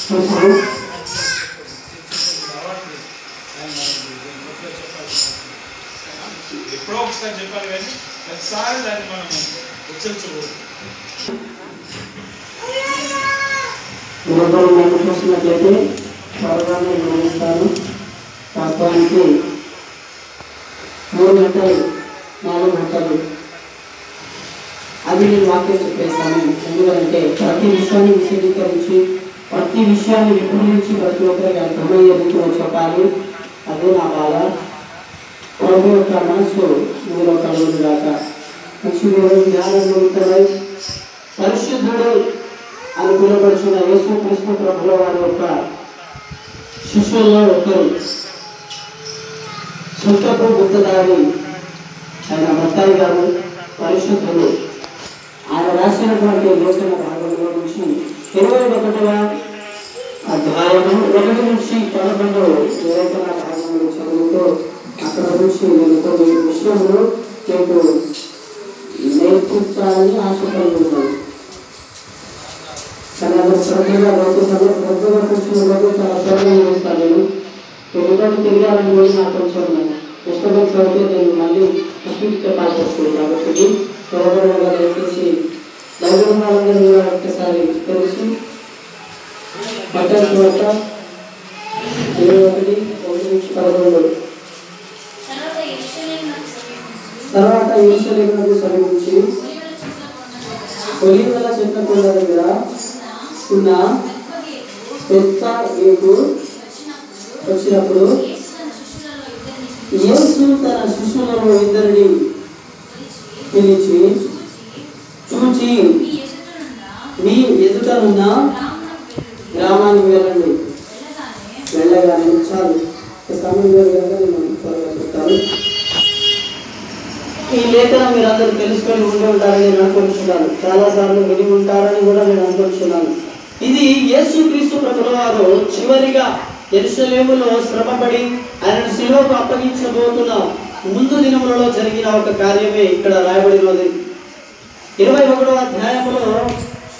ఎప్పుడో ఒకసారి చెప్పాలి కానీ ప్రతిసారి దాన్ని మనం ఉచ్చరించకూడదు. చూసినట్లయితే త్వరగానే గమనిస్తాను. వాస్తవానికి 3 గంటలు 4 గంటలు అది నేను వాక్యం చెప్పేస్తాను. ఎందుకంటే ప్రతి విషయాన్ని విశదీకరించి ప్రతి విషయాన్ని విపురించి ప్రతి ఒక్కరికి అర్థమయ్యే రీతిలో చెప్పాలి. అదే నా బాధ. ప్రభు యొక్క మనసు మీలో కలుగుగాక. జ్ఞానవంతుడై పరిశుద్ధుడు అని పిలువబడుచున్న యేసుక్రీస్తు ప్రభుల వారి యొక్క శిష్యుల్లో ఒకరు సుంకపు గుర్తుదారి ఆయన మత్తాయి గారు పరిశుద్ధుడు. ఆయన రాసినటువంటి లేఖన భాగంలో నుంచి 21వ అధ్యాయము 1 నుంచి 11 లేఖన భాగంలో చదువుతూ అక్కడ నుంచి నేను కొన్ని విషయంలో మీకు నేర్పించాలని ఆశపడుతున్నాను. కానీ అది శ్రద్ధగా అవుతున్నాను. శ్రద్ధగా కూర్చున్నప్పుడు చాలా శ్రద్ధగా చేస్తాను. నేను ఎందుకంటే తెలియాలని కూడా నాకు కొంచెం డిస్టర్బెన్స్ అయితే నేను మళ్ళీ స్పీడ్ చెప్పాల్సి వస్తుంది. కాబట్టి త్వరగా దయచేసి దగ్గర వాళ్ళందరూ కూడా ఒక్కసారి తెలిసి మటన్ చోట 21:11 తర్వాత యెరూషలేమునకు సమీపించి ఒలీవల చెట్ల కొండ దగ్గర ఉన్న బెత్ఫగేకు వచ్చినప్పుడు యేసు తన శిష్యులలో 2 పిలిచి చూచి మీ ఎదుటనున్న గ్రామానికి వెళ్ళండి. వెళ్ళగానే చాలు సమయంలో నేను త్వరగా చెప్తాను. ఈ లేఖనం మీరందరూ తెలుసుకొని ఉండి ఉంటారని నేను అనుకుంటున్నాను. చాలాసార్లు విని ఉంటారని కూడా నేను అనుకుంటున్నాను. ఇది యేసుక్రీస్తు ప్రభుల వారు చివరిగా యెరూషలేములో శ్రమపడి ఆయన శిలువకు అప్పగించబోతున్న ముందు దినములలో జరిగిన ఒక కార్యమే ఇక్కడ రాయబడినది. 21వ అధ్యాయంలో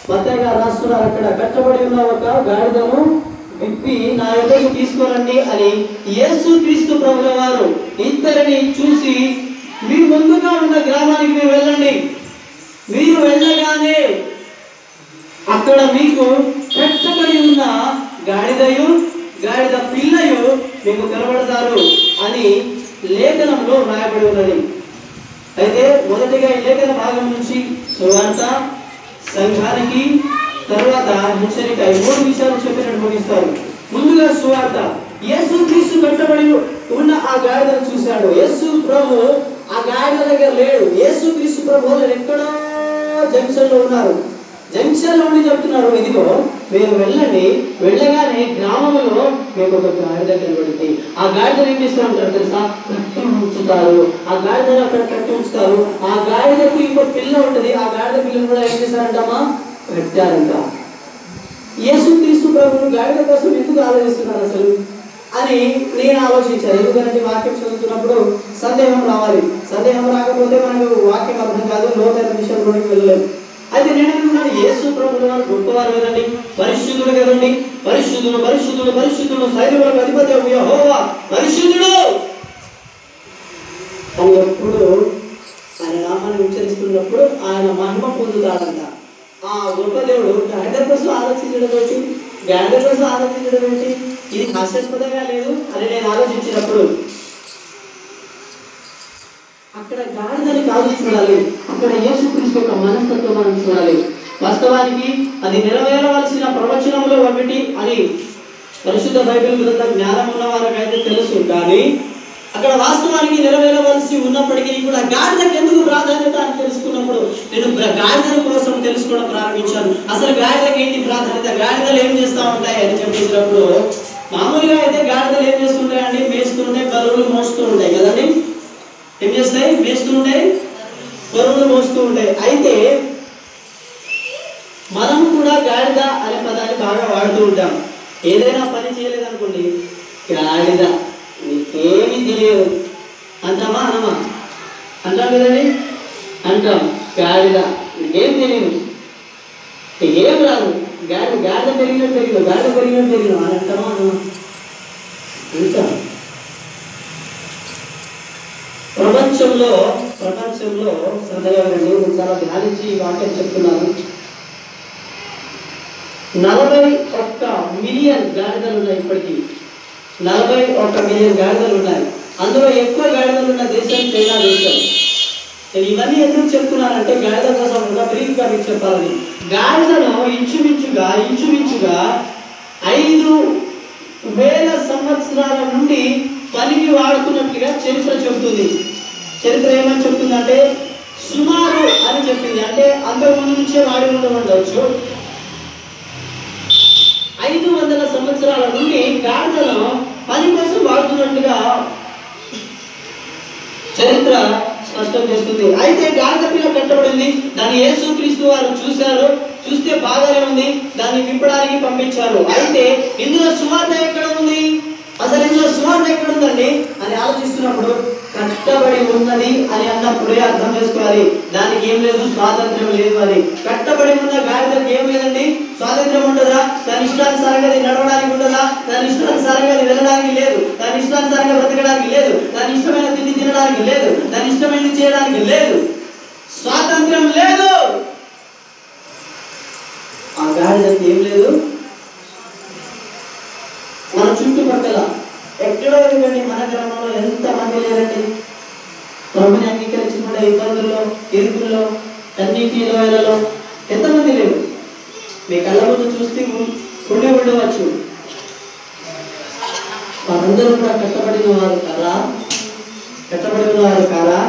మత్తయి గారు రాస్తున్నారు, అక్కడ కట్టబడి ఉన్న ఒక గాడిదను విప్పి నా యొద్దకు తీసుకురండి అని యేసుక్రీస్తు ప్రభుల వారు ఇద్దరిని చూసి మీ ముందుగా ఉన్న గ్రామానికి మీరు వెళ్ళండి. మీరు వెళ్ళగానే అక్కడ మీకు కట్టబడి ఉన్న గాడిదయు గాడిద పిల్లయు మీకు కనబడతారు అని లేఖనంలో రాయబడి ఉన్నది. అయితే మొదటిగా ఈ లేఖన భాగం నుంచి సువార్త, సంఘానికి, తర్వాత హెచ్చరిక, 3 విషయాలు చెప్పినట్టు ముగిస్తారు. ముందుగా సువార్త. యేసుక్రీస్తు కట్టబడి ఉన్న ఆ గాడిదను చూశాడు. యేసు ప్రభు ఆ గాడిద దగ్గర లేడు. యేసుక్రీస్తు ప్రభు వాళ్ళు ఎక్కడో జంక్షన్ లో ఉన్నారు. జంక్షన్ లో చెప్తున్నారు, ఇదిగో మీరు వెళ్ళండి. వెళ్ళగానే గ్రామంలో మీకు ఒక గాడిద కనబడింది. ఆ గాడిదను ఏం చేస్తారంటారు తెలుసా? కట్టి ఉంచుతారు. ఆ గాడిదను అక్కడ కట్టి ఉంచుతారు. ఆ గాడిదకు ఇంకో పిల్ల ఉంటుంది. ఆ గాడిద పిల్లను కూడా ఏం చేశారంటమ్మా? కట్టారంట. యేసుక్రీస్తు ప్రభువు గాడిద కోసం ఎందుకు ఆలోచిస్తున్నారు అసలు అని నేను ఆలోచించాను. ఎందుకంటే వాక్యం చదువుతున్నప్పుడు సందేహం రావాలి. సందేహం రాకపోతే మనకు వాక్యం అర్థం కాదు, లోతైన విషయంలోకి వెళ్ళలేము. అయితే నేను అనుకున్నాను, యేసు ప్రభువు వారు గొప్పవారు కదండి, పరిశుద్ధుడు కదండి, పరిశుద్ధుడు పరిశుద్ధుడు పరిశుద్ధుడు సైన్యములకు అధిపతి యెహోవా పరిశుద్ధుడు అని ఎప్పుడు ఆయన నామాన్ని ఉచ్చరిస్తున్నప్పుడు ఆయన మహిమ పొందుతాడంట. ఆ గొప్ప దేవుడు గాడిద కోసం ఆలోచించడం ఏంటి? గాడిద కోసం ఆలోచించడం ఏంటి? ఇది హాస్యాస్పదంగా లేదు అని నేను ఆలోచించినప్పుడు అక్కడ గాడిదని కాదు చూడాలి, అక్కడ యేసుక్రీస్తు యొక్క మనస్తత్వం మనం చూడాలి. వాస్తవానికి అది నెరవేరవలసిన ప్రవచనంలో ఒకటి అని పరిశుద్ధ బైబిల్ గ్రంథ జ్ఞానం ఉన్న వారికైతే తెలుసు. కానీ అక్కడ వాస్తవానికి నెరవేరవలసి ఉన్నప్పటికీ కూడా గాడిదకి ఎందుకు ప్రాధాన్యత అని తెలుసుకున్నప్పుడు నేను గాడిదల కోసం తెలుసుకోవడం ప్రారంభించాను. అసలు గాడిదకి ఏంటి ప్రాధాన్యత, గాడిదలు ఏం చేస్తూ ఉంటాయి అని చెప్పేసినప్పుడు మామూలుగా అయితే గాడిదలు ఏం చేస్తుంటాయండి? మేస్తుంటాయి, బరువులు మోస్తూ ఉంటాయి కదండి. ఏం చేస్తాయి? మేస్తూ ఉంటాయి, బరువులు మోస్తూ ఉంటాయి. అయితే మనం కూడా గాడిద అనే పదాన్ని బాగా వాడుతూ ఉంటాం. ఏదైనా పని చేయలేదనుకోండి, గాడిద నీకేమి తెలియదు అంటామా అనమా? అంటాం కదండి, అంటాం. గాడిద నీకేం తెలియదు, ఏం రాదు, గాడిద పెరిగినట్టు అని అంటామా? ఇంకా ప్రపంచంలో సందర్భంగా నేను చాలా ధ్యానించి ఈ వాక్యం చెప్తున్నాను. 41 మిలియన్ గాడిదలు ఉన్నాయి. ఇప్పటికీ 41 మిలియన్ గాడిదలు ఉన్నాయి. అందులో ఎక్కువ గాడిదలు ఉన్న దేశం చైనా దేశం. నేను ఇవన్నీ ఎందుకు చెప్తున్నానంటే గాడిద కోసం బ్రీఫ్గా మీకు చెప్పాలని. గాడిదను ఇంచుమించుగా 5,000 సంవత్సరాల నుండి పనికి వాడుతున్నట్లుగా చరిత్ర చెబుతుంది. చరిత్ర ఏమని చెప్తుందంటే సుమారు అని చెప్పింది. అంటే అంతకుముందు నుంచే వాడి ఉండవచ్చు. 500 సంవత్సరాల నుండి గాడిదను పని కోసం వాడుతున్నట్లుగా చరిత్ర స్పష్టం చేస్తుంది. అయితే గాడిద పిల్ల కట్టబడింది. దాన్ని యేసుక్రీస్తు వారు చూశారు. చూస్తే బాగానే ఉంది. దాన్ని విప్పడానికి పంపించారు. అయితే ఇందులో సువార్త ఎక్కడ ఉంది? అసలు ఇందులో సువార్త ఎక్కడ ఉందండి అని ఆలోచిస్తున్నప్పుడు కట్టబడి ఉన్నది అని అన్నప్పుడే అర్థం చేసుకోవాలి. దానికి ఏం లేదు, స్వాతంత్ర్యం లేదు అని. కట్టబడి ఉన్న గాడిదకి ఏం లేదండి, స్వాతంత్ర్యం ఉంటుందా? దాని ఇష్టానుసారంగా నడవడానికి ఉంటుందా? దాని ఇష్టానుసారంగా వెళ్ళడానికి లేదు. దాని ఇష్టానుసారంగా బ్రతకడానికి లేదు. దాని ఇష్టమైన తిండి తినడానికి లేదు. దాని ఇష్టమైనది చేయడానికి లేదు. స్వాతంత్ర్యం లేదు. ఆ గాడిదకి ఏం లేదు. మన చుట్టుపక్కల ఎక్కడో ఇవ్వండి, మన గ్రామంలో ఎంతమంది లేరండి ప్రభుని అంగీకరించకుండా ఇబ్బందుల్లో, ఇరుకుల్లో, కన్నీటిలో ఎంతమంది లేరు? మీ కళ్ళ ముందు చూస్తే ఉండవచ్చు. వారందరూ కూడా కట్టబడిన వారు కారా?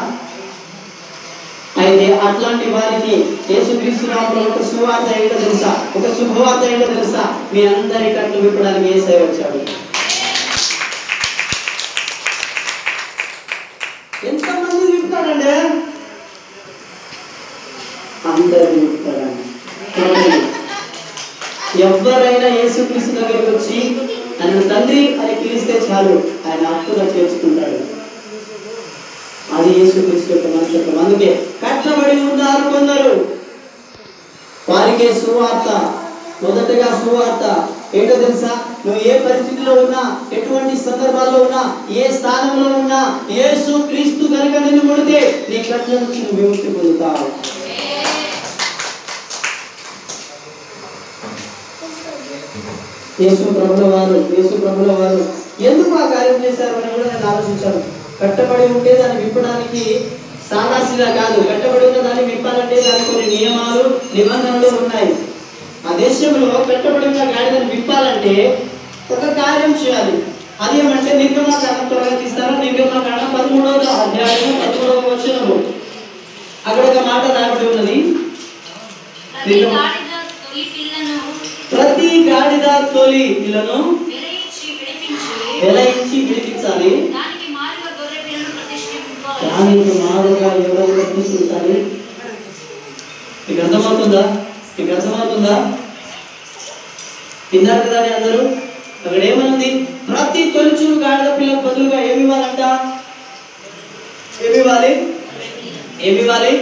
అయితే అట్లాంటి వారికి యేసుక్రీస్తు నామములో ఒక సువార్త ఏంటో తెలుసా? ఒక శుభవార్త ఏంటో తెలుసా? మీ అందరి కట్లు విప్పడానికి యేసయ్య వచ్చాడు. ఎంతమంది విప్పుతాడండి? అందరూ విప్పుతాడండి. ఎవరైనా యేసుక్రీస్తు దగ్గరికి వచ్చి ఆయన తండ్రి అని పిలిస్తే చాలు, ఆయన హక్కుగా చేర్చుకుంటాడు. అది యేసుక్రీస్తు యొక్క మనస్తత్వం. అందుకే కట్టబడి ఉన్నారు కొందరు, వారికే సువార్త. మొదటగా సువార్త ఏంటో తెలుసా? నువ్వు ఏ పరిస్థితిలో ఉన్నా, ఎటువంటి సందర్భాల్లో ఉన్నా, ఏ స్థానంలో ఉన్నా, యేసుక్రీస్తు కనుక నిన్ను ముడితే నీ కట్ల నుంచి నువ్వు విముక్తి పొందుతావు. యేసు ప్రభుల వారు ఎందుకు ఆ కార్యం చేశారు అని కూడా నేను ఆలోచించాను. కట్టబడి ఉంటే దాన్ని విప్పడానికి సాదాసిగా కాదు. కట్టబడి ఉన్న దాన్ని విప్పాలంటే దానికి కొన్ని నియమాలు, నిబంధనలు ఉన్నాయి. ఆ దేశంలో కట్టబడి ఉన్న గాడిదను విప్పాలంటే ఒక కార్యం చేయాలి. అదేమంటే నిర్గమకాండం త్వరగా తీస్తారా? నిర్గమకాండం 13వ అధ్యాయం 13వ వచనము. అక్కడ ఒక మాట రాబడి ఉన్నది. ప్రతి గాడిద తొలి పిల్లను వెలయించి విడిపించాలి. దానికి మారుగా ఎవరు ప్రతిష్ఠించాలి? మీకు అర్థమవుతుందా? తిన్నారు కదా అని అందరూ. అక్కడ ఏమనుంది? ప్రతి తొలిచూలు గాడిద పిల్లకు బదులుగా ఏమి ఇవ్వాలంట? ఏమి ఇవ్వాలి?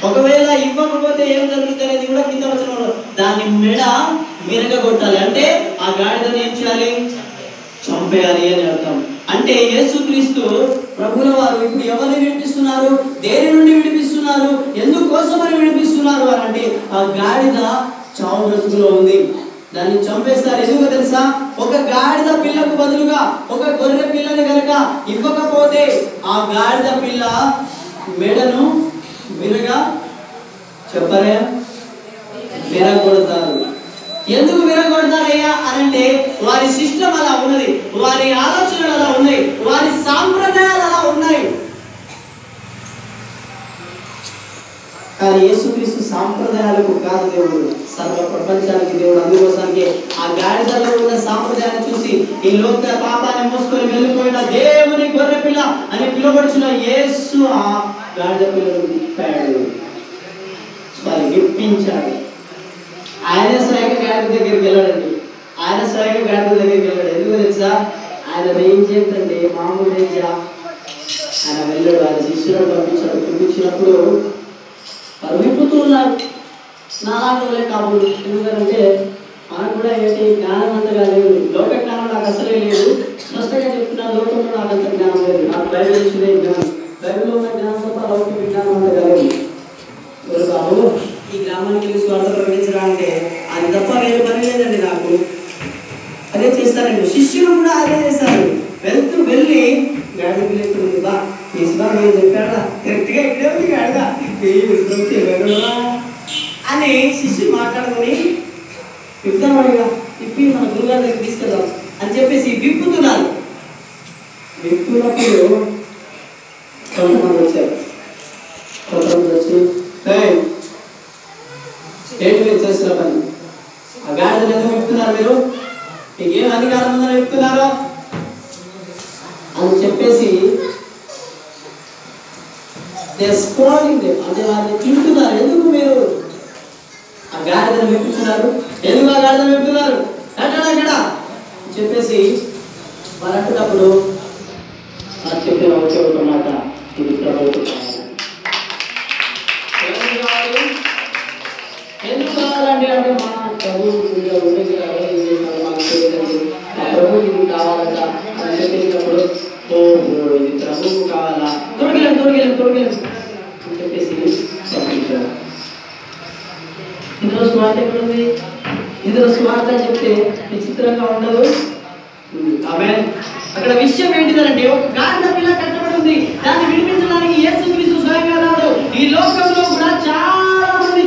ఒకవేళ ఇవ్వకపోతే ఏం జరుగుతుంది అనేది కూడా కింద వచనంలో. దాన్ని మెడ విరగొట్టాలి. అంటే ఆ గాడిదను ఏం చేయాలి? చంపేయాలి అని అర్థం. అంటే యేసుక్రీస్తు ప్రభుల వారు ఇప్పుడు ఎవరిని విడిపిస్తున్నారు? దేని నుండి విడిపిస్తున్నారు? ఎందుకోసమని విడిపిస్తున్నారు అని అంటే ఆ గాడిద చావు బ్రతుకులో ఉంది. దాన్ని చంపేస్తారు. ఎందుకో తెలుసా? ఒక గాడిద పిల్లకు బదులుగా ఒక గొర్రె పిల్లని కనుక ఇవ్వకపోతే ఆ గాడిద పిల్ల మెడను విరగొడతారు. ఎందుకు విరగొడతారయ్యా అనంటే వారి సిస్టమ్ అలా ఉన్నది, వారి ఆలోచనలు అలా ఉన్నాయి, వారి సాంప్రదాయాలు అలా ఉన్నాయి. కానీ యేసుక్రీస్తు సాంప్రదాయాలకు కాదు దేవుడు, సర్వ ప్రపంచానికి దేవుడు. అందుకోసానికి ఆ గాడిదలో ఉన్న సాంప్రదాయాన్ని చూసి ఈ లోక పాపాన్ని మోసుకొని వెళ్ళిపోయిన దేవుని గొర్రె పిల్ల అని పిలువబడుచున్న యేసు ఆ గాడిద పిల్లను విప్పించాడు. ఆయన స్వయంగా గాడిద దగ్గరికి వెళ్ళాడండి. ఎందుకు తెలుసా? ఆయన రేంజ్ ఏంటంటే మామూలు రేంజా? ఆయన వెళ్ళాడు. ఆయన శిష్యులను పంపించినప్పుడు వారు విప్పుతూ ఉన్నారు. నాలాంటి కాబోలు. ఎందుకంటే మనకు కూడా ఏంటి జ్ఞానం అంతగా లేదు, లోక జ్ఞానం నాకు అసలే లేదు. స్పష్టంగా చెప్తున్నా, లోకంలో నాకు అంత జ్ఞానం లేదు. నాకు బైబిల్ ఇచ్చినే జ్ఞానం, బైబిల్లో ఉన్న జ్ఞానం తప్ప లౌకిక విజ్ఞానం అంతగా లేదు. బాబు ఈ గ్రామానికి వెళ్ళి స్వార్థ ప్రకటించడానికి అది తప్ప వేరే పని లేదండి నాకు. అదే చేస్తానండి. శిష్యులు కూడా అదే చేస్తారు. వెళ్ళి గాడికి లేకుండా బా మీరు చెప్పాడా కరెక్ట్గా ఇక్కడే ఉంది గాడిగా అని శిష్యులు మాట్లాడుకొని విప్తామడిగా తిప్పి మన గురుగారి దగ్గర తీసుకెళ్దాం అని చెప్పేసి విప్పుతున్నారు. విప్పుతున్నప్పుడు కొంతమంది వచ్చారు. కొంతమంది వచ్చి ఏంటి మీరు చేస్తున్న పని? ఆ గాడిదలు ఎందుకు విప్పుతున్నారు? మీరు మీకేం అధికారం ఉందని విప్పుతున్నారు అని చెప్పేసి అంటే వారిని తింటున్నారు. ఎందుకు మీరు ఆ గాడిదను విప్పుతున్నారు? ఎందుకు ఆ గాడిదను విప్పుతున్నారు? అక్కడ చెప్పేసి వాళ్ళు అంటున్నప్పుడు నాకు చెప్పిన వచ్చే ఒక మాట, ఇది ప్రభుత్వం ఎందుకు కావాలండి అంటే మా ప్రభు ప్రభు ఇది కావాలంట అని చెప్పేసినప్పుడు ఓహో ఇది ప్రభువు కావాలా, తొడిగలేం అని చెప్పేసి ఇందులో స్వార్థ ఎక్కడుంది? ఇందులో స్వార్థ చెప్తే విచిత్రంగా ఉండదు. ఆమేన్. అక్కడ విషయం ఏంటిదంటే ఒక గాడిద పిల్ల కట్టబడి ఉంది. దాన్ని విడిపించడానికి యేసుక్రీస్తు స్వయంగా రాడు. ఈ లోకంలో కూడా చాలా మంది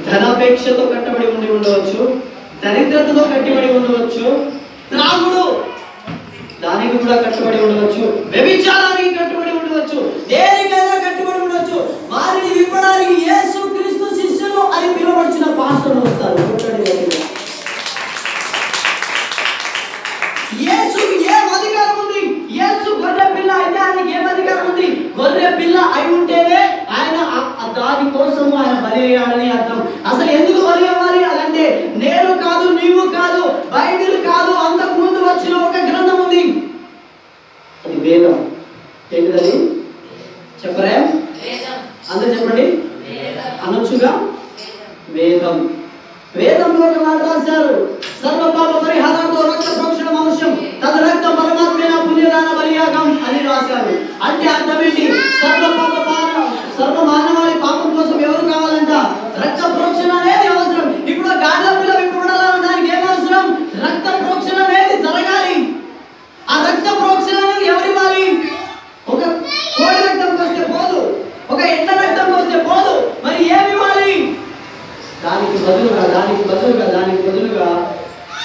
ధనాపేక్షతో కట్టబడి ఉండవచ్చు, దరిద్రతతో కట్టబడి ఉండవచ్చు, త్రాగుడు దానికి కూడా కట్టుబడి ఉండవచ్చు, వ్యభిచారానికి కట్టుబడి ఉండవచ్చు, దేనికైనా కట్టుబడి ఉండవచ్చు. వారిని విప్పడానికి యేసుక్రీస్తు శిష్యులు అని పిలువబడిన పాస్టర్లు వస్తారు. యేసుకి ఏం అధికారం ఉంది? యేసు గొర్రె పిల్ల అయితే ఆయనకి ఏం అధికారం ఉంది? గొర్రె పిల్ల అయి ఉంటేనే ఆయన దాని కోసం ఆయన బలి అయ్యాడని అర్థం. అసలు ఎందుకు బలి అవ్వాలి అదంటే నేను కాదు, నీవు కాదు, బైబిల్ కాదు, అంతకు ముందు వచ్చిన ఒక గ్రంథం ఉంది, అది వేదం. ఏంటిదని చెప్పరా? అందరూ చెప్పండి. అనొచ్చుగా వేదం. వేదంలో ఒక మాట రాశారు, సర్వ పాప పరిహారంతో రక్త ప్రోక్షణ అవశ్యం, తన రక్త పరమాత్మైన పుణ్యదాన బలియాగం అని రాశారు. అంటే అర్థం ఏంటి? సర్వ మానవాళి పాపం కోసం ఎవరు కావాలంట? రక్త ప్రోక్షణ అనేది అవసరం. ఇప్పుడు గాడిద పిల్ల విప్పబడాలని దానికి ఏం అవసరం? రక్త ప్రోక్షణ అనేది జరగాలి. ఆ రక్త ప్రోక్షణ అనేది ఎవరివ్వాలి? ఒక కోడి రక్తం వస్తే పోదు, ఒక ఎడ్ల రక్తం వస్తే పోదు, మరి ఏమి ఇవ్వాలి? దానికి బదులుగా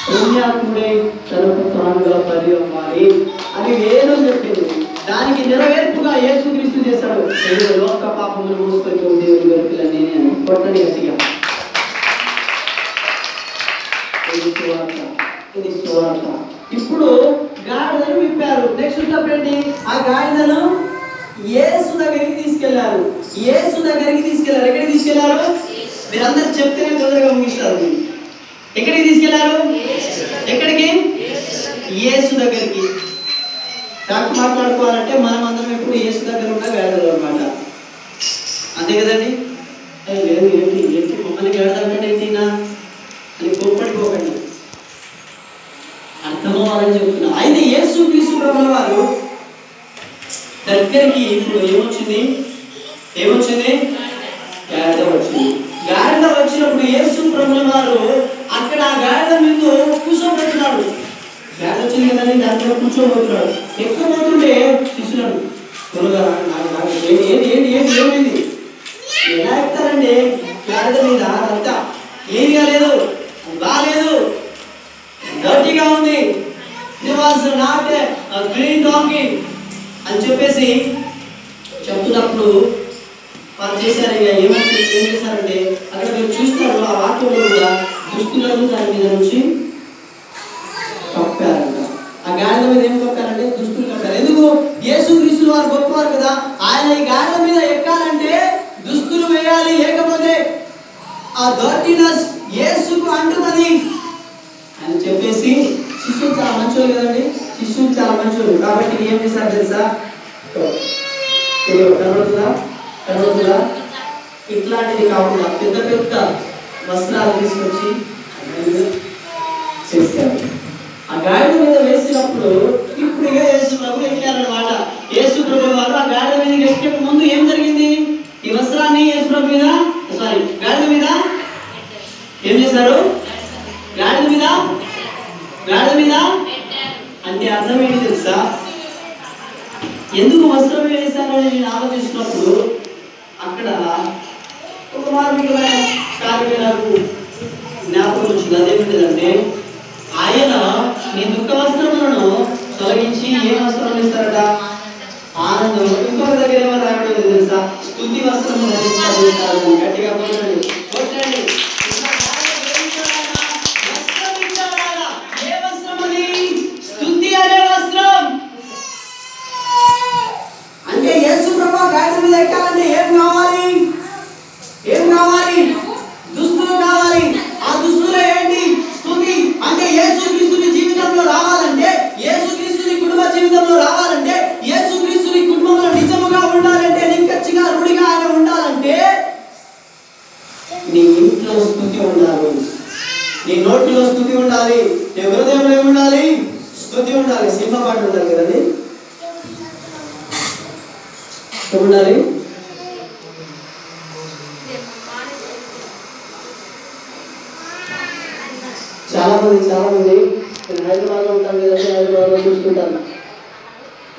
పుణ్యాత్ముడే తనకు తానుగా బలి అవ్వాలి అని వేదం చెప్పింది. దానికి నెరవేర్పుగా యేసుక్రీస్తు చేశాడు. లోక పాపములు మోసుకొని దేవుని గొర్రెపిల్ల నేనే అని కొట్టని గట్టిగా. ఇది సువార్త. ఇప్పుడు గాడిదను విప్పారు. నెక్స్ట్ స్టెప్ ఏంటి? ఆ గాడిదను యేసు దగ్గరికి తీసుకెళ్లారు. ఎక్కడికి తీసుకెళ్లారు? మీరందరూ చెప్తేనే తొందరగా ముగిస్తారు. ఎక్కడికి తీసుకెళ్లారు? ఎక్కడికి? యేసు దగ్గరికి. డాక్టర్ మాట్లాడుకోవాలంటే మనం అందరం ఎప్పుడు యేసు దగ్గర ఉన్న గాడిదలు అన్నమాట. అంతే కదండి? లేదు ఏంటి మమ్మల్ని గాడిదంటే ఏంటినా అని కోప్పడిపోకండి, అర్థమవ్వాలని చెప్తున్నా. అయితే యేసుక్రీస్తు ప్రభువు వారు దగ్గరికి ఇప్పుడు ఏమొచ్చింది? గాడిద వచ్చింది. గాడిద వచ్చినప్పుడు యేసు ప్రభువు వారు అక్కడ ఆ గాడిద మీద కూర్చోబెట్టున్నాడు. గాడిద వచ్చింది కదండి, దాని మీద కూర్చోబోతున్నాడు. ఎక్కువ పోతుంటే శిష్యులను త్వరగా ఏమైంది? ఎలా ఎక్కుతారండి గాడిద మీద? అంతా ఏమీ కాలేదు, బాగాలేదు, డర్టీగా ఉంది, it was not clean donkey అని చెప్పేసి చెప్తున్నప్పుడు వాళ్ళు చేశారు. ఏం చేశారంటే అక్కడ మీరు చూస్తారు, ఆ వాక్యంలో కూడా దుస్తులను దాని మీద నుంచి కప్పారంట. ఆ గాడిద మీద ఏం కప్పారంటే దుస్తులు కప్పారు. ఎందుకు? యేసుక్రీస్తు వారు గొప్పవారు కదా, ఆయన ఈ గాడిద మీద ఎక్కాలంటే దుస్తులు వేయాలి, లేకపోతే ఆ డర్టీనెస్ యేసుకు అంటున్నది అని చెప్పేసి శిష్యులు చాలా మంచోళ్ళు కదండి. శిష్యులు చాలా మంచోళ్ళు కాబట్టి ఏం చేశారు తెలుసా? కనబడుతుందా? ఇట్లాంటిది కాకుండా పెద్ద పెద్ద వస్త్రాలు తీసుకొచ్చి చేశారు. ఆ గాడిద మీద వేసినప్పుడు ఇప్పుడు యేసు ప్రభు ఎక్కారన్నమాట. యేసు ప్రభు వారు ఆ గాడిద మీద ఎక్కే ముందు ఏం జరిగింది? ఈ వస్త్రాన్ని యేసు ప్రభు మీద గాడిద మీద ఏం చేశారు? గాడిద మీద అంటే అర్థం ఏంటి తెలుసా? ఎందుకు వస్త్రం వేశారని నేను ఆలోచిస్తున్నప్పుడు అక్కడ ఒక మార్మికమైన కార్యం నాకు జ్ఞాపకం వచ్చింది. అదేమిటంటే ఆయన నీ దుఃఖ వస్త్రములను తొలగించి ఏ వస్త్రం ఇస్తారట? ఆనందం. ఇంకొక దగ్గర ఏమో రాయడం తెలుసా? స్తుతి వస్త్రము ధరిస్తారు. గట్టిగా కొట్టండి. ఏ వస్త్రం అది? స్తుతి అనే వస్త్రం. అంటే యేసు ప్రభు గాడిద మీద ఎక్కాలంటే ఏం కావాలి? దుస్తులు కావాలి. ఆ దుస్తులు ఏంటి? స్తుతి. అంటే యేసుక్రీస్తుని జీవితంలో రావాలంటే, యేసుక్రీస్తుని కుటుంబ జీవితంలో రావాలంటే, యేసుక్రీస్తుని కుటుంబంలో నిజముగా ఉండాలంటే, నిక్కచ్చిగా రూఢిగా ఆయన ఉండాలంటే నీ ఇంట్లో స్తుతి ఉండాలి, నీ నోటిలో స్తుతి ఉండాలి, నీ హృదయంలో ఏముండాలి? స్తుతి ఉండాలి. సినిమా పాట ఉండాలి కదండి, ఉండాలి. చాలా మంది నేను హైదరాబాద్లో ఉంటాను కదండి, హైదరాబాద్లో చూసుకుంటాను.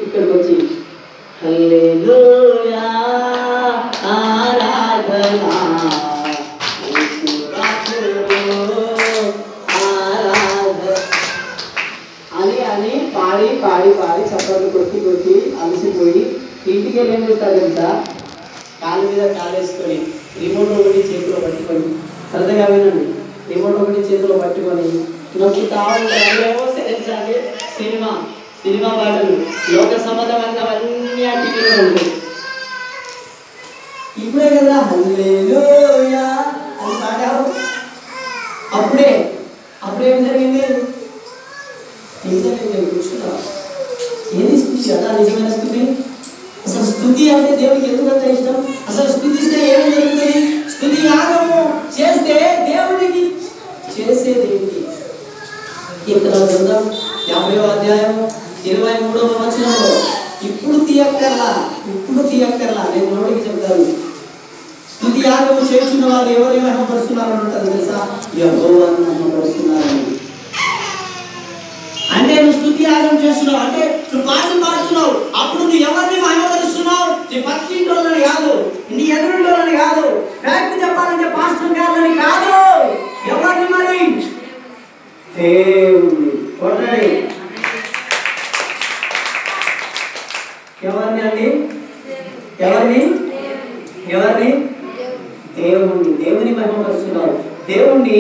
ఇక్కడికి వచ్చి హల్లెలూయా ఆరాధనా అని పాడి చప్పట్లు కొట్టి అలసిపోయి ఇంటికి వెళ్ళి ఏం చేస్తారు తెలుసా? కాలు మీద కాలేసుకొని రిమోట్ ఒకటి చేతిలో పట్టుకొని, సరదాగా వినండి, రిమోట్ ఒకటి చేతిలో పట్టుకొని నొక్కుతా ఉంటారు. సినిమా పాటలు, లోక సంబంధమైనవన్నీ ఆ టీవీలో ఉంటాయి. ఇప్పుడే కదా హల్లెలూయా అని పాడావు. అప్పుడేం జరిగింది? కూర్చున్నా. ఏది స్థుతి? అదా నిజమైన స్థుతి? అసలు స్థుతి అంటే దేవుడికి ఎందుకంత ఇష్టం? అసలు స్థుతిస్తే ఏమి జరుగుతుంది? స్థుతి యాగము చేస్తే దేవుడికి చేసేది ఏంటి? ఇక్కడ గ్రంథం 50వ అధ్యాయం 23వ వచనంలో ఇప్పుడు తీయక్కర్లా నేను నోటికి చెప్తాను. స్థుతి యాగము చేస్తున్న వాళ్ళు ఎవరు మహిమపరుస్తున్నారని ఉంటుంది తెలుసా? యెహోవాను మహిమపరుస్తున్నారని. అంటే నువ్వు స్తుతి యాగం చేస్తున్నావు అంటే నువ్వు పాటలు పాడుతున్నావు. అప్పుడు నువ్వు ఎవరిని మహిమపరుస్తున్నావు? నీ పక్కింటోళ్ళని కాదు, నీ ఎదురుంటోళ్ళని కాదు, ఫ్యాక్ట్ చెప్పాలంటే పాస్టర్ గారిని కాదు. ఎవరిని మరి? దేవుణ్ణి. కొట్టండి. ఎవరిని అండి? ఎవరిని? దేవుని మహిమపరుస్తున్నావు. దేవుణ్ణి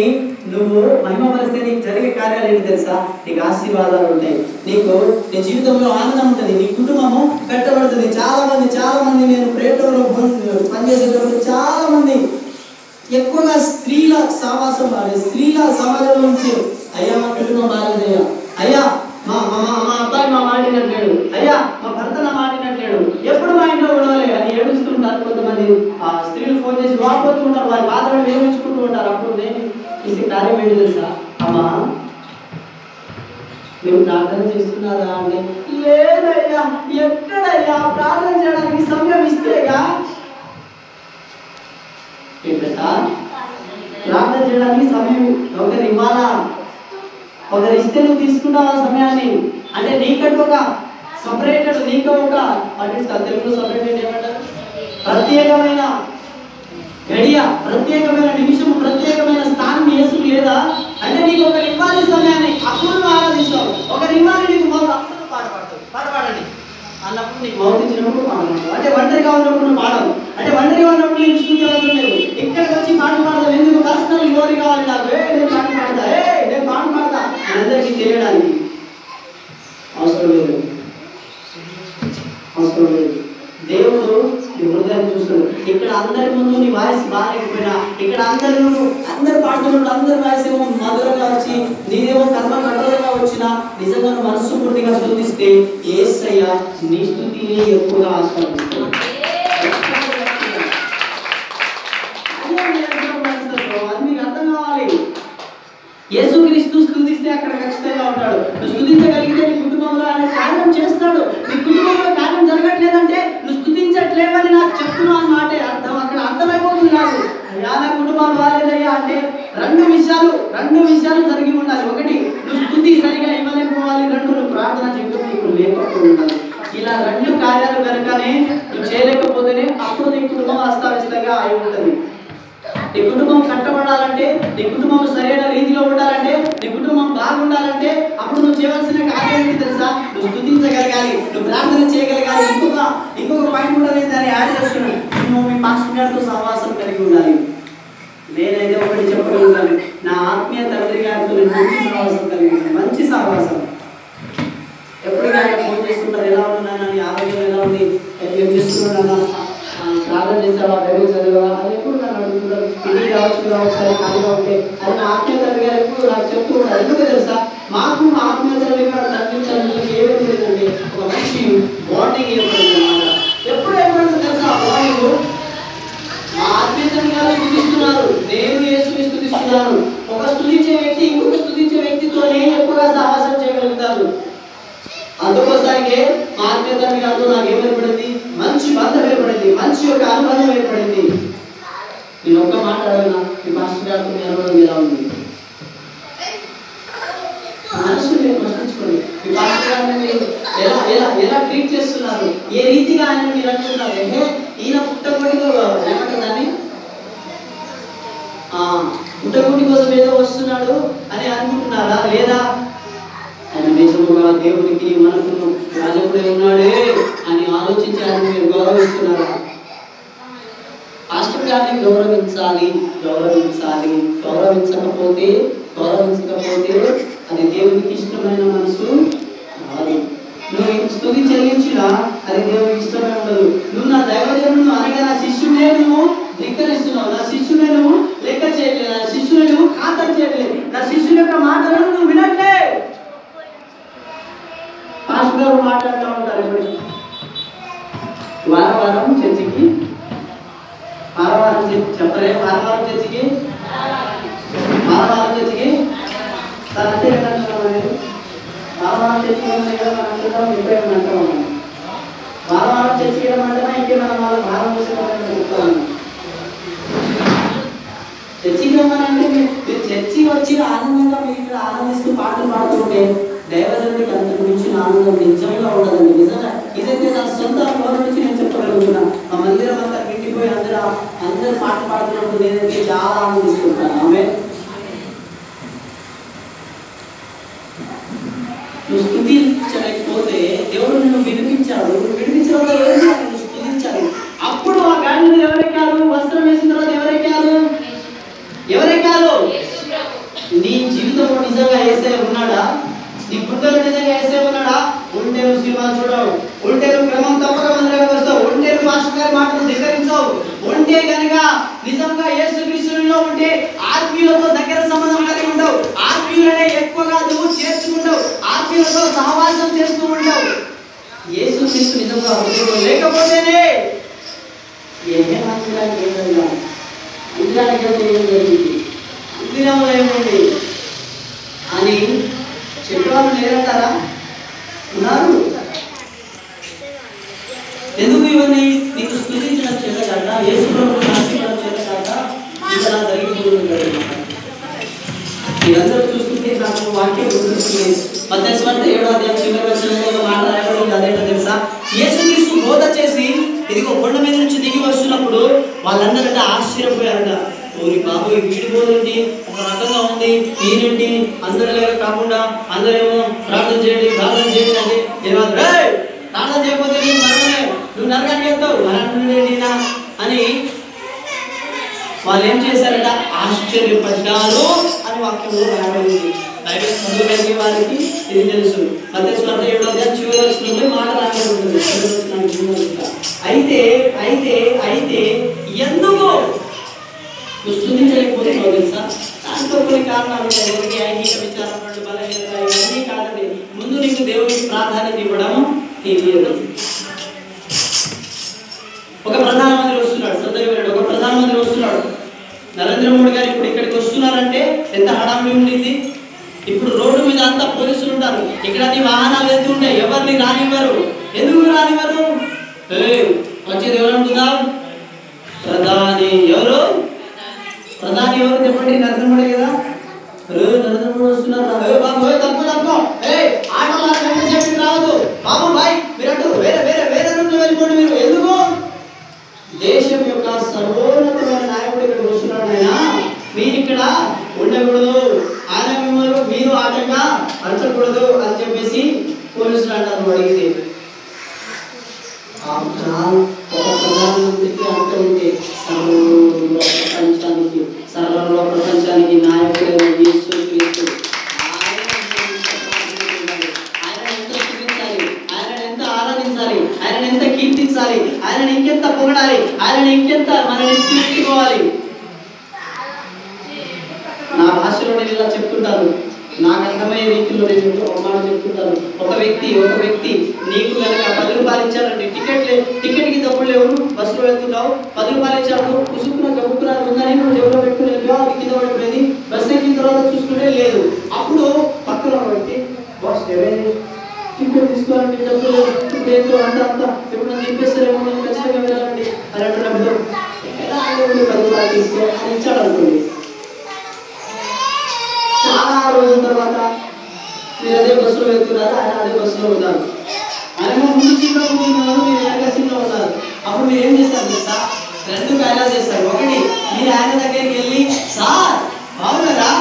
నువ్వు మహిమపరిస్తే నీకు జరిగే కార్యాలు ఏంటి తెలుసా? నీకు ఆశీర్వాదాలు ఉంటాయి, నీకు నీ జీవితంలో ఆనందం ఉంటుంది, నీ కుటుంబము కట్టబడుతుంది. చాలా మంది నేను ప్రేటలో పనిచేసేటప్పుడు చాలా మంది ఎక్కువగా స్త్రీల సమాజం నుంచి అయ్యా మా కుటుంబం బాగాలేదయ్యా, అయ్యా మా అబ్బాయి మా మాటినట్లేడు, అయ్యా మా భర్త నా మాటినట్లేడు, ఎప్పుడు మా ఇంట్లో ఉండవాలి అని ఏడుస్తుంటారు. కొంతమంది స్త్రీలు ఫోన్ చేసి వాపోతూ ఉంటారు, వారి బాధలు వేయించుకుంటూ ఉంటారు. అప్పుడు నేను ఇది కార్యం ఏంటి తెలుసా? అమ్మా నువ్వు ప్రార్థన చేస్తున్నారా అంటే, లేదయ్యా, ఎక్కడయ్యా ప్రార్థన చేయడానికి సమయం ఇస్తేగా. ప్రార్థన చేయడానికి సమయం ఒకరు ఇవ్వాలా? ఒకరు ఇస్తే నువ్వు తీసుకున్నావు ఆ సమయాన్ని. అంటే నీకంటూ ఒక సపరేటెడ్, నీకు ఒక తెలుగులో సపరేటెడ్ ఏమంటారు? ప్రత్యేకమైన గడియ, ప్రత్యేకమైన నిమిషం, ప్రత్యేకమైన స్థానం యేసుకు లేదా? అంటే నీకు ఒకరు ఇవ్వాలి సమయాన్ని, అప్పుడు నువ్వు ఆరాధిస్తావు. ఒకరు ఇవ్వాలి నీకు మౌత్, అప్పుడు నువ్వు పాడండి అన్నప్పుడు నీకు మౌత్ ఇచ్చినప్పుడు పాడమంటావు. అంటే ఒంటరిగా ఉన్నప్పుడు నువ్వు పాడవు. అంటే ఒంటరిగా ఉన్నప్పుడు నీకు స్థుతి అవసరం లేదు. ఇక్కడికి వచ్చి పాట పాడతావు. ఎందుకు? పర్సనల్ గ్లోరీ కావాలి నాకు. నేను పాట పాడతా అందరికీ తెలియడానికి అవసరం లేదు. దేవుడు నీ హృదయాన్ని చూస్తున్నాడు. ఇక్కడ అందరి ముందు నీ వాయిస్ బాగాలేకపోయినా, ఇక్కడ అందరు పాడుతున్నప్పుడు అందరి వాయిస్ ఏమో మధురంగా వచ్చి నీదేమో కర్మ కఠోరంగా వచ్చినా, నిజంగా మనస్సు పూర్తిగా స్తుతిస్తే యేసయ్య నీ స్తుతిని ఎక్కువగా ఆస్వాదిస్తాడు. కుటుంబాలు బాగాలేదయ్యా అంటే రెండు విషయాలు జరిగి ఉండాలి. ఒకటి, నువ్వు స్తుతి సరిగా ఇవ్వలేకపోవాలి. రెండు, నువ్వు ప్రార్థన చేయడం నీకు లేకపోతే ఉండాలి. ఇలా రెండు కార్యాలు కనుకనే నువ్వు చేయలేకపోతేనే అప్పుడు నీ కుటుంబం అస్తవ్యస్తంగా అయి ఉంటుంది. నీ కుటుంబం కట్టబడాలంటే, నీ కుటుంబం సరైన రీతిలో ఉండాలంటే, నీ కుటుంబం బాగుండాలంటే అప్పుడు నువ్వు చేయవలసిన కార్యం ఏంటి తెలుసా? నువ్వు స్తుతించగలగాలి, నువ్వు ప్రార్థన చేయగలగాలి. ఇంకొక పాయింట్ కూడా నేను దాన్ని యాడ్ చేస్తున్నాను. నువ్వు మీ పాస్టర్ గారితో సహవాసం కలిగి ఉండాలి. నేనైతే ఒకటి చెప్పగలుగుతాను, నా ఆత్మీయ తండ్రి గారితో నేను మంచి సహవాసం కలిగి ఉన్నాను. మంచి సహవాసం. ఎప్పటికీ ఆయన ఫోన్ చేస్తుంటారు, ఎలా ఉన్నానని, ఆరోగ్యం ఎలా ఉంది, ఏం చేస్తున్నాను, ప్రార్థన చేసావా, బైబిల్ చదివావా అని ఎప్పుడు నన్ను అడుగుతున్నారు. ఇంటికి రావచ్చు ఒకసారి ఖాళీగా ఉంటే అది నా ఆత్మీయ తండ్రి గారు ఎప్పుడు నాకు చెప్తూ ఉంటారు. ఎందుకు తెలుసా? మాకు మా ఆత్మీయ తండ్రి గారు తగ్గించడానికి ఏమేమి లేదంటే ఒక మంచి బాండింగ్ ఏర్పడింది అన్నమాట. ఎప్పుడు ఏర్పడింది తెలుసా? బాండింగ్ మా ఆత్మీయ తండ్రి గారు స్తుతిస్తున్నారు, నేను యేసుని స్తుతిస్తున్నాను. ఒక స్తుతించే వ్యక్తి ఇంకొక స్తుతించే వ్యక్తితోనే ఎక్కువగా సహవాసం చేయగలుగుతారు. అందుకోసానికే మా ఆత్మీయ తండ్రి గారితో నాకు ఏర్పడింది, మంచి బంధం ఏర్పడింది, మంచి ఒక అనుబంధం ఏర్పడింది. నేను ఒక్క మాట అడిగినా, మీ పాస్టర్ గారితో మీ అనుభవం ఎలా ఉంది? మనసు మీరు ప్రశ్నించుకోండి. మీ పాస్టర్ గారిని మీరు ఎలా ట్రీట్ చేస్తున్నారు, ఏ రీతిగా ఆయన మీరు అంటున్నారు. ఈయన పుట్టగొడిగా ఏమంటుందని పుట్టగొడి కోసం ఏదో వస్తున్నాడు అని అనుకుంటున్నారా? లేదా ఆయన నిజముగా దేవునికి మనకు రాజకుడే ఉన్నాడే అని ఆలోచించి ఆయన మీరు గౌరవిస్తున్నారా? పాస్టర్ గారిని గౌరవించాలి. గౌరవించకపోతే అది దేవునికి ఇష్టమైన మనసు కాదు. నువ్వు స్తుతి చెల్లించినా అది దేవునికి ఇష్టమే ఉండదు. నువ్వు నా దైవజనుడు అనగా నా శిష్యుడే నువ్వు ధిక్కరిస్తున్నావు, నా శిష్యుడే నువ్వు లెక్క చేయలేదు, నా శిష్యుడే నువ్వు ఖాతరు చేయలేదు, నా శిష్యుని యొక్క మాటలను నువ్వు వినట్లే. పాస్టర్ గారు మాట్లాడుతూ ఉంటారు ఇప్పుడు, వారం చర్చికి చెప్పరే, వారం చర్చికి అంటే వారం చర్చికి అంటున్నాం. ఎప్పుడేమో అంటూ ఉన్నాం, వారం చర్చికి ఏమంటున్నా ఇంకేమన్నా వాళ్ళ భారం చెప్తాను. చర్చికి ఏమనంటే మీరు చర్చి వచ్చి ఆనందంగా మీరు ఇక్కడ ఆనందిస్తూ పాటలు పాడుతుంటే దైవజనుడికి అంతకు మించిన ఆనందం నిజంగా ఉండదండి. నిజంగా ఇదైతే నా సొంత అనుభవం నుంచి నేను చెప్పగలుగుతున్నా. మా మందిరం అంతా నిండిపోయి అందరూ పాట పాడుతున్నప్పుడు నేనైతే చాలా ఆనందిస్తుంటాను. ఆమె నువ్వు స్తుతించలేకపోతే దేవుడు నిన్ను వినిపించాడు, వినిపించడం నువ్వు స్తుతించాలి. అప్పుడు ఆ గాడి మీద ఎవరెక్కారు? వస్త్రం వేసిన తర్వాత ఎవరెక్కారు? నీ జీవితంలో నిజంగా యేసయ్య ఉన్నాడా? నీ బుద్ధలో నిజంగా యేసయ్య ఉన్నాడా? ఉంటే నువ్వు సినిమా చూడవు, ఉంటే నువ్వు క్రమం తప్పక మందిరానికి వస్తావు, ఉంటే నువ్వు మాస్టర్ గారి మాటలు ధిక్కరించావు, ఉంటే కనుక నిజంగా యేసుక్రీస్తులో ఉంటే ఆత్మీయులతో దగ్గర సంబంధం కలిగి ఉంటావు, ఆత్మీయులనే ఎక్కువగా నువ్వు చేర్చుకుంటావు, ఆత్మీయులతో సహవాసం చేస్తూ ఉంటావు. యేసుక్రీస్తు నిజంగా హృదయంలో లేకపోతేనే మందిరానికి ఏం జరిగింది, మందిరంలో ఏమైంది అని చెప్పేవాళ్ళు లేదంటారా? ఉన్నారు. ఎందుకు ఇవన్నీ నీకు స్తుతించడం చేతకాక, యేసు ప్రభువుని ఆశీర్వదించడం చేతకాక ఇలా జరిగిపోతుంది. మీరందరూ చూస్తుంటే నాకు వాక్యం గుర్తొస్తుంది. మత్తయి సువార్త 7వ అధ్యాయం చివరి వచనంలో ఒక మాట రాయబడింది. అదేంటో తెలుసా? యేసుక్రీస్తు బోధ చేసి ఇదిగో కొండ మీద నుంచి దిగి వస్తున్నప్పుడు వాళ్ళందరూ ఆశ్చర్యపోయారట. ఓరి బాబు, వీడి బోధండి ఒక రకంగా ఉంది, ఈయనండి అందరిలాగా కాకుండా అందరేమో ప్రార్థన చేయండి అంటే ప్రార్థన చేయకపోతే నువ్వు నరకానికి వెళ్తావు అని వాళ్ళు ఏం చేశారట? ఆశ్చర్యపడ్డారు అని వాక్యంలో రాయబడింది. బైబిల్ చదువుకునే వారికి ఇది తెలుసు. మత్తయి సువార్త 7వ అధ్యాయం చివరి వచనంలో మాట రాయబడింది. అయితే ఎందుకు స్తుతించలేకపోతున్నావు తెలుసా? దాంట్లో కొన్ని కారణాలు ఉంటాయి. ఎవరికి ఐహిక విచారం, బలహీనత, ఇవన్నీ కాదండి. ముందు నీకు దేవుడికి ప్రాధాన్యత ఇవ్వడం తెలియదు. ఒక ప్రధానమంత్రి వస్తున్నాడు, నరేంద్ర మోడీ గారు ఇప్పుడు ఇక్కడికి వస్తున్నారంటే ఎంత హడావిడి ఉండింది. ఇప్పుడు రోడ్డు మీద అంతా పోలీసులు ఉంటారు, ఇక్కడ నీ వాహనాలు వెళ్తూ ఉంటాయి, ఎవరిని రానివ్వరు. ఎందుకు రానివ్వరు? వచ్చేది ఎవరు అనుకుందాం? ప్రధాని. ఎవరు? కాబట్టి నరకం పడే కదా. నరకం వస్తున్నారు బాబు, తప్పు తప్పు, ఆటలు చెప్పి రావద్దు బాబు బాయ్, మీరు అంటూ వేరే వేరే వేరే రూట్లో వెళ్ళిపోండి. మీరు ఎందుకు? దేశం యొక్క సర్వోన్నతమైన నాయకుడు ఇక్కడ వస్తున్నాడు. ఆయన మీరు ఇక్కడ ఉండకూడదు, ఆయన మిమ్మల్ని మీరు ఆటంగా పరచకూడదు అని చెప్పేసి పోలీసులు అంటారు. అడిగింది ఒక ప్రధానమంత్రికి అంత ఉంటే సర్వ ప్రపంచానికి నాయకుడైన యేసు క్రీస్తు ఆయన ఎంత స్తుతించాలి, ఆయన ఎంత ఆరాధించాలి, ఆయన ఎంత కీర్తించాలి, ఆయన ఇంకెంత పొగడాలి, ఆయన ఇంకెంత మనల్ని కీర్తించుకోవాలి. నా భాషలో నేను ఇలా చెప్తుంటాను, నాకు అర్థమయ్యే రీతిలో నేను ఒక మాట చెప్తుంటాను. ఒక వ్యక్తి నీకు కనుక 10 రూపాయలు ఇచ్చారండి, టికెట్కి డబ్బులు లేవు, బస్సులో వెళ్తున్నావు, 10 రూపాయలు ఇచ్చారు, కుసుకున్న గబుక్కున ఉందని నువ్వు జేబులో పెట్టుకుని వెళ్ళావు, అది కింద పడిపోయింది. బస్సు ఎక్కిన తర్వాత చూసుకుంటే లేదు. అప్పుడు పక్కన వ్యక్తి బాస్ టికెట్ తీసుకోవాలంటే డబ్బులు లేదు, అంత ఎప్పుడు నన్ను తినిపిస్తారేమో, నేను ఖచ్చితంగా వెళ్ళాలండి అని అంటున్నప్పుడు ఎలా 10 రూపాయలు తీసుకో అని ఇచ్చాడు అనుకోండి. చాలా రోజుల తర్వాత మీరు అదే బస్సులో వెళ్తున్నారు, ఆయన అదే బస్సులో ఉన్నారు, ఆయన ముందు సీట్లో కూర్చున్నారు, మీరు వెనక సీట్లో ఉన్నారు. అప్పుడు మీరు ఏం చేస్తారు తెలుసా? 2 కాయలా చేస్తారు. ఒకటి, మీరు ఆయన దగ్గరికి వెళ్ళి సార్ బాగున్నారా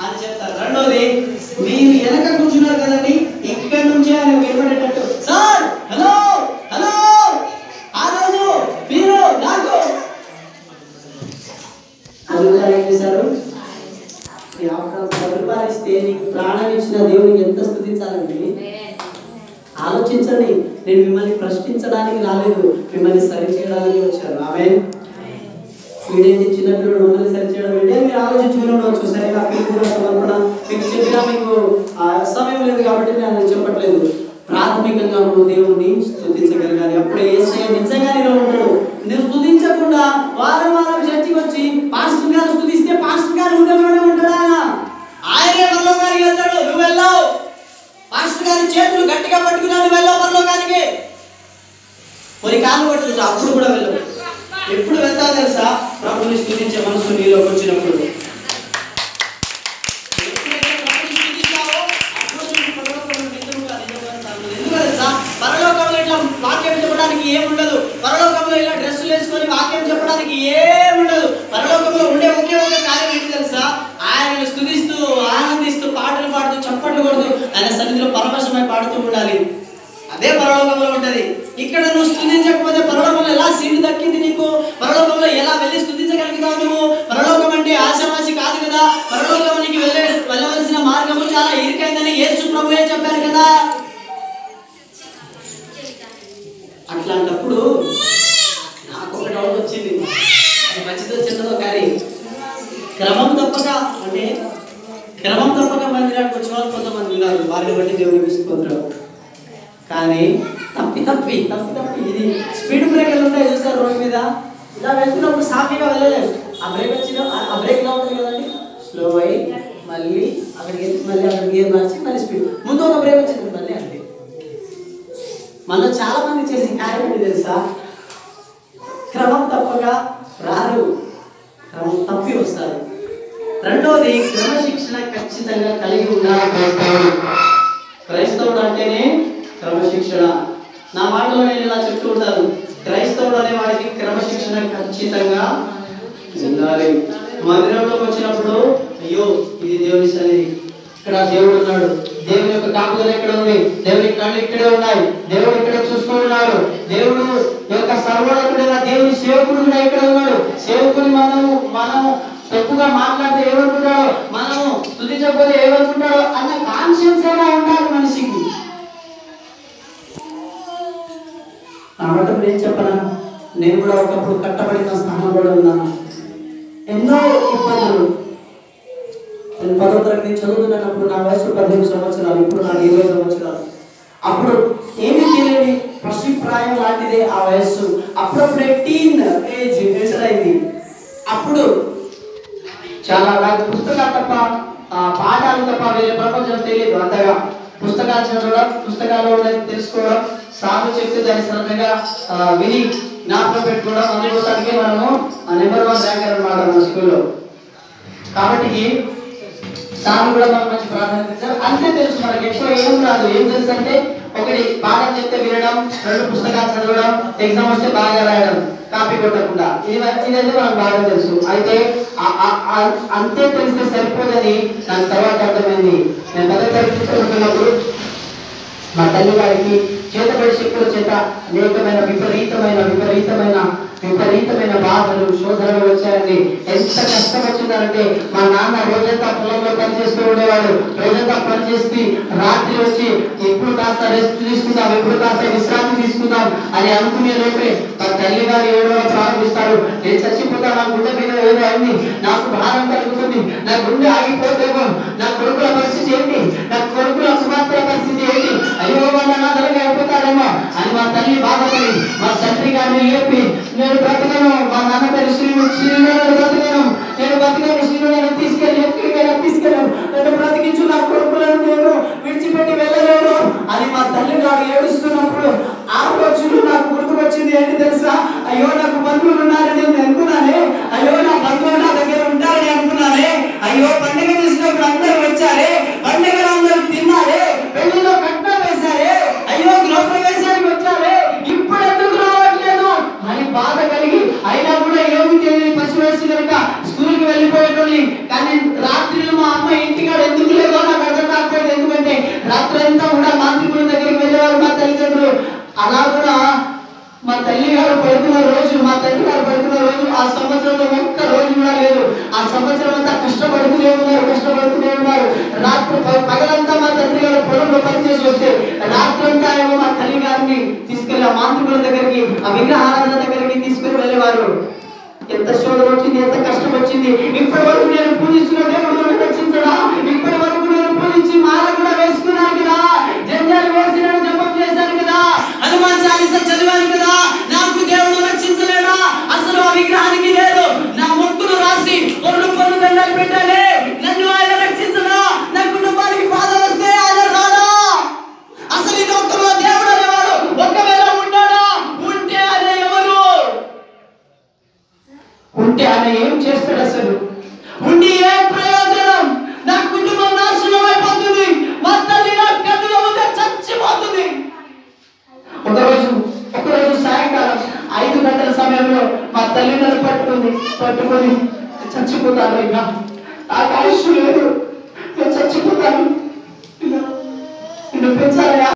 అని చెప్తారు. రెండోది, మీరు వెనక కూర్చున్నారు కదండి, ఇక్కడి నుంచి ఆయన వినబడేటట్టు సార్ హలో హలో ఆ రోజు మీరు నాకు అందుకని ఏం చేశారు? 10 రూపాయలు ఇస్తే నీకు ప్రాణం ఇచ్చిన దేవుడికి ఎంత స్తుతించాలండి? ఆలోచించండి. నేను మిమ్మల్ని ప్రశ్నించడానికి రాలేదు, మిమ్మల్ని సరి చేయడానికి వచ్చాను. ఆమేన్. వీడేంటి చిన్నపిల్లడు మమ్మల్ని సరి చేయడం ఏంటి మీరు ఆలోచించుకుని ఉండవచ్చు. సరే నా పిల్లలు సమర్పణ మీకు చెప్పినా మీకు సమయం లేదు కాబట్టి నేను చెప్పట్లేదు. ప్రాథమికంగా నువ్వు దేవుడిని స్తుతించగలగాలి. అప్పుడే యేసయ్య నిజంగా నీలో ఉంటాడు. నువ్వు స్తుతించకుండా వారం వారం చర్చికి వచ్చి పాస్టర్ గారు స్తుతిస్తే పాస్టర్ గారు ఉండలోనే ఉంటాడా? ఆయనే పరలోకానికి వెళ్తాడు, నువ్వు వెళ్ళావు. పాస్టర్ గారి చేతులు గట్టిగా పట్టుకున్నాడు, వెళ్ళావు పరలోకానికి. కొన్ని కాళ్ళు పట్టుకుంటా, అప్పుడు కూడా వెళ్ళవు. ఎప్పుడు వెళ్తావు తెలుసా? ప్రభుని స్తుతించే మనసు నీలోకి వచ్చినప్పుడు. పరలోకంలో ఇట్లా వాక్యం చెప్పడానికి ఏముండదు, పరలోకంలో ఇలా డ్రెస్సులు వేసుకొని వాక్యం చెప్పడానికి ఏముండదు. పరలోకంలో ఉండే ఒకే ఒక కార్యం ఏంటి తెలుసా? ఆయన స్తుతిస్తూ ఆనందిస్తూ పాటలు పాడుతూ చప్పట్లు కొడుతూ ఆయన సన్నిధిలో పరవశమై పాడుతూ ఉండాలి. అదే పరలోకంలో ఉంటది. ఇక్కడ నువ్వు స్తుతించకపోతే పరలోకంలో ఎలా సీటు దక్కింది నీకు? పరలోకంలో ఎలా వెళ్ళి స్తుతించగలుగుతావు నువ్వు? పరలోకం అంటే ఆశామాషి కాదు కదా. పరలోకానికి వెళ్ళవలసిన మార్గము చాలా ఇరుకైందని యేసు ప్రభువే చెప్పారు కదా. అట్లాంటప్పుడు నాకు ఒక డౌట్ వచ్చింది. అది మంచిదో చిన్నదో కానీ క్రమం తప్పక మందిరానికి వచ్చిన వాళ్ళు కొంతమంది ఉన్నారు, వారిని బట్టి దేవుడిని తీసుకుంటారు. కానీ తప్పి ఇది స్పీడ్ బ్రేకర్లు ఉంటాయి చూస్తారు రోడ్డు మీద, ఇలా వెళ్తున్నప్పుడు సాఫీగా వెళ్ళలేదు. ఆ బ్రేక్ వచ్చిన ఆ బ్రేక్ ఎలా ఉంటుంది కదండి, స్లో అయ్యి మళ్ళీ అక్కడికి గేర్ మార్చి మళ్ళీ స్పీడ్. ముందు ఒక బ్రేక్ వచ్చింది మళ్ళీ అంటే మనలో చాలా మంది చేసే కార్యం ఏంటి తెలుసా? క్రమం తప్పక రారు, క్రమం తప్పి వస్తారు. రెండోది, క్రమశిక్షణ ఖచ్చితంగా కలిగి ఉండాలి క్రైస్తవుడు అంటేనే క్రమశిక్షణ. నా మాటలో నేను ఇలా చెప్తూ ఉంటాను, క్రైస్తవుడు అనే వాడికి క్రమశిక్షణ ఖచ్చితంగా ఉండాలి. మందిరంలోకి వచ్చినప్పుడు అయ్యో ఇది దేవుని సన్నిధి, ఇక్కడ దేవుడు ఉన్నాడు, దేవుని యొక్క కాపుదల ఇక్కడ ఉంది, దేవుని కళ్ళు ఇక్కడే ఉన్నాయి, దేవుడు ఇక్కడ చూసుకుంటున్నాడు, దేవుడు యొక్క సర్వోన్నతుడైన దేవుని సేవకుడు కూడా ఇక్కడ ఉన్నాడు. సేవకుని మనము తప్పుగా మాట్లాడితే ఏమనుకుంటాడో, మనము స్తుతించకపోతే ఏమనుకుంటాడో అన్న కాన్షియన్స్ అయినా ఉండాలి మనిషికి. కాబట్టి నేను చెప్పనా, నేను కూడా ఒకప్పుడు కట్టబడిన స్థానంలో ఉన్నాను. ఎన్నో ఇబ్బందులు. నేను 10వ తరగతి చదువుతున్నప్పుడు నా వయసు 15 సంవత్సరాలు, ఇప్పుడు నాకు 20 సంవత్సరాలు. అప్పుడు ఏమి తెలియని పసిప్రాయం లాంటిదే ఆ వయస్సు. అప్పుడప్పుడే టీన్ ఏజ్ ఎంటర్ అయింది. అప్పుడు చాలా నాకు పుస్తకాలు తప్ప పాఠాలు తప్ప వేరే ప్రపంచం తెలియదు అంతగా. పుస్తకాలు చదవడం, పుస్తకాల్లో తెలుసుకోవడం, సాగు చెప్తే దాన్ని శ్రద్ధగా విని జ్ఞాపకం పెట్టుకోవడం, అందుకోసానికి మనము నెంబర్ 1 ర్యాంకర్ అన్నమాట మన స్కూల్లో. కాబట్టి దాన్ని కూడా మనం మంచి ప్రాధాన్యత ఇచ్చాం. అంతే తెలుసు మనకి, ఎక్కువ ఏం రాదు. ఏం తెలుసు అంటే ఒకటి పాఠం చెప్తే వినడం, 2 పుస్తకాలు చదవడం, ఎగ్జామ్ వస్తే బాగా రాయడం, కాపీ కొట్టకుండా. ఇదైతే మనకు బాగా తెలుసు. అయితే అంతే తెలిస్తే సరిపోదని నాకు తర్వాత అర్థమైంది. నేను 10వ తరగతి చదువుతున్నప్పుడు మా తల్లి గారికి చేతబడి శక్తుల చేత అనేకమైన విపరీతమైన బాధలు, శోధనలు వచ్చాయండి. ఎంత కష్టం వచ్చిందంటే మా నాన్న రోజంతా పొలంలో పనిచేస్తూ ఉండేవాడు. రోజంతా పనిచేసి రాత్రి వచ్చి ఎప్పుడు కాస్త రెస్ట్ తీసుకుందాం, ఎప్పుడు కాస్త విశ్రాంతి తీసుకుందాం అని అనుకునే లోపే మా తల్లి గారు ఏడవడం ప్రారంభిస్తారు. నేను చచ్చిపోతా, నా గుండె మీద ఏదో అయింది, నాకు భారం కలుగుతుంది, నా గుండె ఆగిపోతేమో, నా కొడుకుల పరిస్థితి ఏంటి, నా కొడుకుల కుమార్తెల పరిస్థితి ఏంటి, అయ్యో వాళ్ళ నాదరగా అయిపోతారేమో అని మా తల్లి బాధపడి మా తండ్రి గారిని లేపి, నేను బ్రతకను, మా నాన్న పేరు శ్రీను బ్రతకను, శ్రీను తీసుకెళ్ళను, నన్ను బ్రతికించు, నా కొడుకులను నేను విడిచిపెట్టి వెళ్ళలేను అని మా తల్లి గారు ఏడుస్తున్నప్పుడు ఆ రోజులు నాకు గుర్తుకొచ్చింది. ఏంటి తెలుసా? అయ్యో నాకు బంధువులు ఉన్నారని నేను అనుకున్నానే, అయ్యో నా బంధువులు నా దగ్గర ఉంటారని అనుకున్నానే, అయ్యో పండుగ చేసినప్పుడు అందరూ వచ్చారే, పండుగలు అందరూ తిన్నారే, పెళ్లిలో కట్నం వేశారే, అయ్యో గృహప్రవేశానికి వచ్చారే, ఇప్పుడు ఎందుకు రావట్లేదు అని బాధ కలిగి, అయినా కూడా ఏమి తెలియని పసి వయసు కనుక స్కూల్కి వెళ్ళిపోయేటోని. కానీ రాత్రిలో మా అమ్మ ఇంటికాడ ఎందుకు లేదో నాకు అర్థం కాకపోయింది. ఎందుకంటే రాత్రి అంతా కూడా మాంత్రికుల దగ్గరికి వెళ్ళేవారు మా తల్లిదండ్రులు. అలా కూడా మా తల్లి గారు పడుకున్న రోజు ఆ సంవత్సరంలో ఒక్క రోజు కూడా లేదు. ఆ సంవత్సరం అంతా కష్టపడుతూనే ఉన్నారు. రాత్రి పగలంతా మా తండ్రి గారు పొలంలో పనిచేసి వస్తే రాత్రంతా ఏమో మా తల్లి గారిని తీసుకెళ్లి ఆ మాంత్రికుల దగ్గరికి, ఆ విగ్రహారాధన దగ్గరికి తీసుకుని వెళ్ళేవారు. ఎంత శోధన వచ్చింది, ఎంత కష్టం వచ్చింది. ఇప్పటి వరకు నేను పూజిస్తున్న దేవుడు నన్ను రక్షించడా? ఇప్పటి వరకు నేను పూజించి మాల కూడా వేసుకున్నాను కదా, జంజాలు వేసి నేను జపం చేశాను కదా, హనుమాన్ చాలీసా చదివాను కదా, నాకు దేవుడు రక్షించలేడా? అసలు ఆ విగ్రహానికి లేదు, నా మొక్కులు రాసి పొన్ను దండాలు పెట్టాలి, నన్ను ఆయన రక్షించడా? నా కుటుంబానికి బాధ వస్తే ఆయన రాడా? అసలు ఈ లోకంలో దేవుడు అనేవాడు ఒకవేళ ఉన్నాడా? ఉంటే ఆయన ఎవరు? ఉంటే ఆయన ఏం చేస్తాడు? అసలు ఉండి ఏం ప్రయోజనం? నా కుటుంబం నాశనం అయిపోతుంది, మా తల్లి నా కన్నుల ముందే చచ్చిపోతుంది. ఒకరోజు సాయంకాలం 5 గంటల సమయంలో మా తల్లి నన్ను పట్టుకొని చచ్చిపోతాను, ఇక నాకు ఆయుష్ లేదు, నేను చచ్చిపోతాను, నిన్ను పెంచాలి.